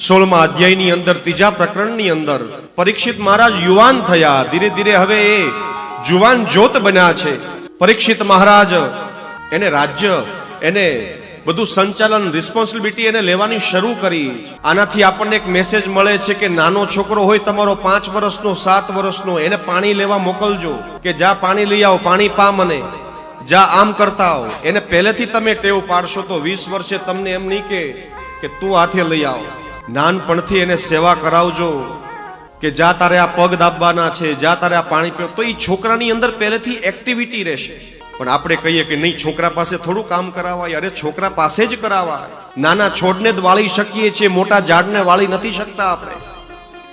16મા અધ્યાયની અંદર 3જા પ્રકરણની અંદર પરીક્ષિત મહારાજ યુવાન થયા. ધીરે ધીરે હવે એ જુવાન જોત બન્યા છે. પરીક્ષિત મહારાજ એને રાજ્ય, એને બધું સંચાલન, રિસ્પોન્સિબિલિટી એને લેવાની શરૂ કરી. આનાથી આપણને એક મેસેજ મળે છે કે નાનો છોકરો હોય તમારો 5 વર્ષનો 7 વર્ષનો, એને પાણી લેવા મોકલજો કે જા પાણી લઈ આવો, પાણી પા મને, જા આમ કરતા હો. એને પહેલેથી તમે ટેવ પાડશો તો 20 વર્ષે તમને એમ નહીં કે તું હાથે લઈ આવ. નાનપણથી એને સેવા કરાવજો કે જા તારે આ પગ દાબવાના છે, જા તારે આ પાણી પીવ, તો એ છોકરાની અંદર પહેલેથી એક્ટિવિટી રહેશે. પણ આપણે કહીએ કે નહીં, છોકરા પાસે થોડું કામ કરાવાય. અરે છોકરા પાસે જ કરાવાય. નાના છોડને જ વાળી શકીએ છીએ, મોટા ઝાડને વાળી નથી શકતા આપણે.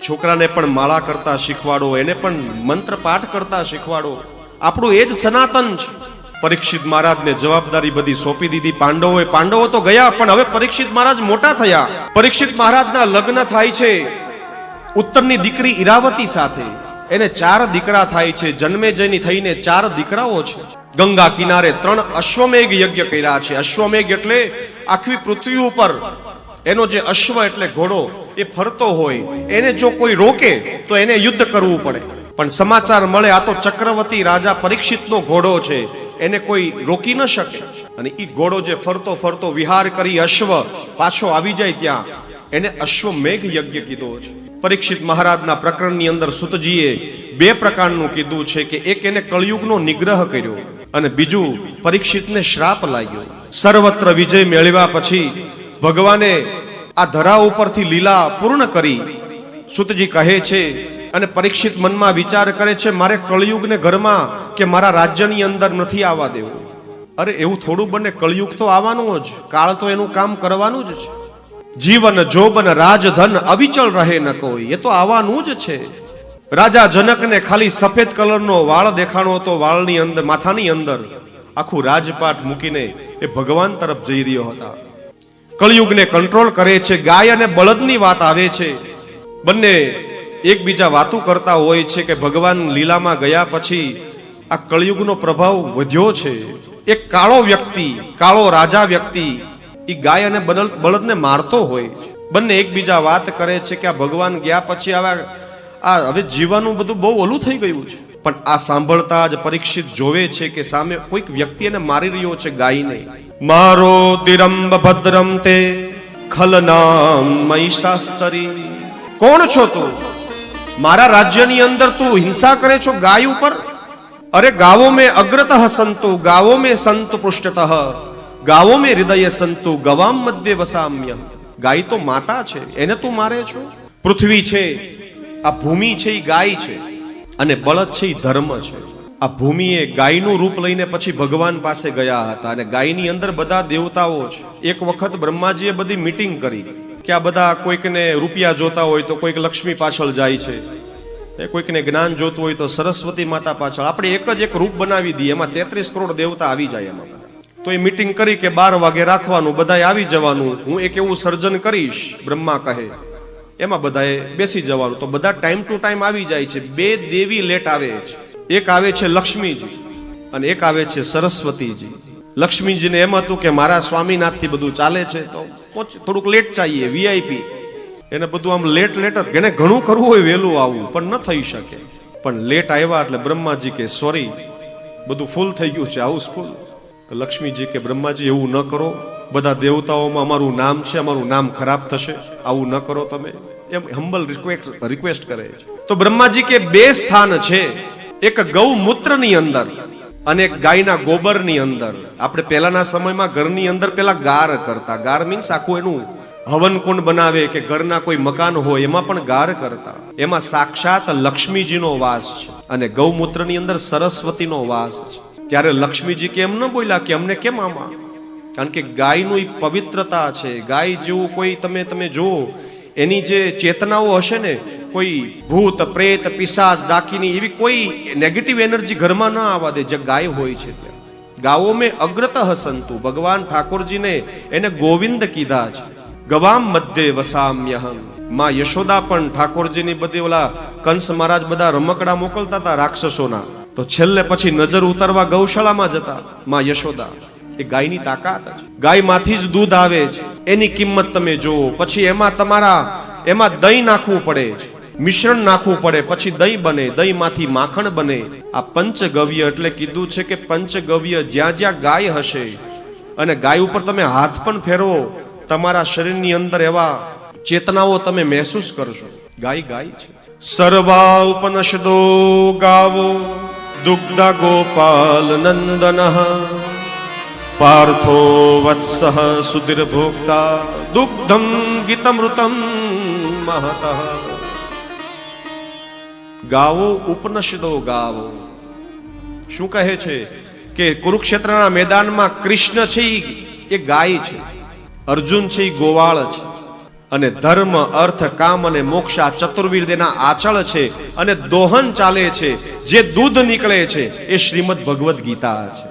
છોકરાને પણ માળા કરતા શીખવાડો, એને પણ મંત્ર પાઠ કરતા શીખવાડો. આપણું એ જ સનાતન છે. પરીક્ષિત મહારાજને જવાબદારી બધી સોંપી દીધી. પાંડવો તો ગયા, પણ હવે પરીક્ષિત મહારાજ મોટા થયા. પરીક્ષિત મહારાજના લગ્ન થાય છે ઉત્તરની દીકરી ઈરાવતી સાથે. એને 4 દીકરા થાય છે. જન્મેજયની થઈને 4 દીકરાઓ છે. ગંગા કિનારે 3 અશ્વમેઘ યજ્ઞ કર્યા છે. અશ્વમેઘ એટલે આખી પૃથ્વી ઉપર એનો જે અશ્વ એટલે ઘોડો એ ફરતો હોય, એને જો કોઈ રોકે તો એને યુદ્ધ કરવું પડે. પણ સમાચાર મળે આ તો ચક્રવર્તી રાજા પરીક્ષિતનો ઘોડો છે, એને કોઈ રોકી ન શકે. અને એ ઘોડો જે ફરતો ફરતો વિહાર કરી અશ્વ પાછો આવી જાય ત્યાં એને અશ્વમેઘ યજ્ઞ કીધો છે. પરીક્ષિત મહારાજના પ્રકરણની અંદર સુતજીએ 2 પ્રકારનું કીધું છે કે એક એને કળયુગનો નિગ્રહ કર્યો અને બીજું પરીક્ષિતને શ્રાપ લાગ્યો. સર્વત્ર વિજય મેળવ્યા પછી ભગવાને આ ધરા ઉપરથી લીલા પૂર્ણ કરી. સુતજી કહે છે અને પરીક્ષિત મનમાં વિચાર કરે છે, મારે કળયુગને ઘરમાં કે મારા રાજ્યની અંદર નથી આવવા દેવું. અરે એવું થોડું બને, કળયુગ તો આવવાનું જ, કાળ તો એનું કામ કરવાનું જ છે. જીવન જોબન રાજધન અવિચળ રહે ન કોઈ, એ તો આવવાનું જ છે. રાજા જનકને ખાલી સફેદ કલરનો વાળ દેખાણો હતો, વાળની અંદર, માથાની અંદર આખું રાજપાટ મૂકીને એ ભગવાન તરફ જઈ રહ્યો હતા. કળયુગને કંટ્રોલ કરે છે. ગાય અને બળદની વાત આવે છે. બંને એકબીજા વાતું કરતા હોય છે કે ભગવાન લીલામાં ગયા પછી આ કળયુગનો પ્રભાવ વધ્યો છે. એક કાળો વ્યક્તિ, કાળો રાજા વ્યક્તિ એ ગાય અને બળદને મારતો હોય. બંને એકબીજા વાત કરે છે કે આ ભગવાન ગયા પછી હવે જીવવાનું બધું બહુ ઓલું થઈ ગયું છે. પણ આ સાંભળતા જ પરીક્ષિત જોવે છે કે સામે કોઈક વ્યક્તિ એને મારી રહ્યો છે, ગાયને. મારો દિરંબ ભદ્રમ તે ખલનામ મહિષાસ્તરી. કોણ છો તું? મારા રાજ્યની અંદર તું હિંસા કરે છો ગાય ઉપર? અરે ગાવો મેં અગ્રતઃ સંતુ, ગાવો મેં સંતુ પૃષ્ઠતઃ, ગાવો મેં હૃદય સંતુ, ગવામ મધ્ય વસામ્ય. ગાય તો માતા છે, એને તું મારે છો? પૃથ્વી છે, આ ભૂમિ છે એ ગાય છે, અને બળદ છે એ ધર્મ છે. આ ભૂમિએ ગાયનું રૂપ લઈને પછી ભગવાન પાસે ગયા હતા, અને ગાયની અંદર બધા દેવતાઓ છે. એક વખત બ્રહ્માજીએ બધી મીટિંગ કરી કે આ બધા કોઈકને રૂપિયા જોતા હોય તો કોઈક લક્ષ્મી પાછળ જાય છે, કોઈકને જ્ઞાન જોતું હોય તો સરસ્વતી માતા પાછળ. આપણે એક રૂપ બનાવી દઈએ, એમાં 33 કરોડ દેવતા આવી જાય એમાં. તો એ મીટિંગ કરી કે 12 વાગે રાખવાનું, બધાએ આવી જવાનું. હું એક એવું સર્જન કરીશ, બ્રહ્મા કહે, એમાં બધાએ બેસી જવાનું. તો બધા ટાઈમ ટુ ટાઈમ આવી જાય છે. 2 દેવી લેટ આવે છે. એક આવે છે લક્ષ્મીજી અને એક આવે છે સરસ્વતીજી. લક્ષ્મીજીને એમ હતું કે મારા સ્વામીનાથથી બધું ચાલે છે તો થોડુંક લેટ ચાહીએ, વીઆઈપી. એને બધું આમ લેટ જ, એને ઘણું કરવું હોય વહેલું આવવું, પણ ન થઈ શકે. પણ લેટ આવ્યા એટલે બ્રહ્માજી કે સોરી, બધું ફૂલ થઈ ગયું છે, હાઉસફુલ. તો લક્ષ્મીજી કે બ્રહ્માજી એવું ન કરો, બધા દેવતાઓમાં અમારું નામ છે, અમારું નામ ખરાબ થશે, આવું ન કરો તમે. એમ હમ્બલ રિક્વેસ્ટ કરે છે. તો બ્રહ્માજી કે 2 સ્થાન છે, એક ગૌમૂત્રની અંદર અને એક ગાયના ગોબરની અંદર. આપણે પહેલાના સમયમાં ઘરની અંદર પેલા ગાર કરતા. ગાર મીન્સ આખું એનું હવન કુંડ બનાવે કે ઘરના કોઈ મકાન હોય એમાં પણ ગાર કરતા. એમાં સાક્ષાત લક્ષ્મીજીનો વાસ છે અને ગૌમૂત્રની અંદર સરસ્વતીનો વાસ છે. ત્યારે લક્ષ્મીજી કેમ ન બોલ્યા કે અમને કેમ આમાં? કારણ કે ગાયનું પવિત્રતા છે. ગાય જેવું કોઈ તમે જુઓ, એની જે ચેતનાઓ હશે ને, કોઈ ભૂત પ્રેત પિશાચ ડાકીની એવી કોઈ નેગેટિવ એનર્જી ઘરમાં ન આવવા દે જે ગાય હોય છે. ગાવો મેં અગ્રતઃ સંતુ, ભગવાન ઠાકોરજીને એને ગોવિંદ કીધા છે. ગવામ મધ્ય વસામ્યહમ. માં યશોદા પણ ઠાકોરજીની બધી ઓલા કંસ મહારાજ બધા રમકડા મોકલતા હતા રાક્ષસોના, તો છેલ્લે પછી નજર ઉતારવા ગૌશાળામાં જતા માં યશોદા. એ ગાયની તાકાત છે. ગાયમાંથી જ દૂધ આવે છે, એની કિંમત તમે જુઓ. પછી એમાં તમારા એમાં દહીં નાખવું પડે, મિશ્રણ નાખવું પડે, પછી દહીં બને, દહીંમાંથી માખણ બને. આ પંચગવ્ય એટલે કીધું છે કે પંચગવ્ય જ્યાં જ્યાં ગાય હશે અને ગાય ઉપર તમે હાથ પણ ફેરવો, તમારા શરીરની અંદર એવા ચેતનાઓ તમે મહેસૂસ કરશો. ગાય ગાય છે. સર્વા ઉપનિષદો ગાવો દુગ્ધ ગોપાલ નંદન પાર્થો વત્સ સુધીર ભોક્તા દુગ્ધમ ગીતમૃતમ મહત. ગાવો ઉપનિષદો ગાવો. શું કહે છે કે કુરુક્ષેત્રના મેદાનમાં કૃષ્ણ છે એ ગાય છે, અર્જુન છે એ ગોવાળ છે, અને ધર્મ અર્થ કામ અને મોક્ષ આ ચતુર્વિધના આચળ છે, અને દોહન ચાલે છે. જે દૂધ નીકળે છે એ શ્રીમદ ભગવદ ગીતા છે.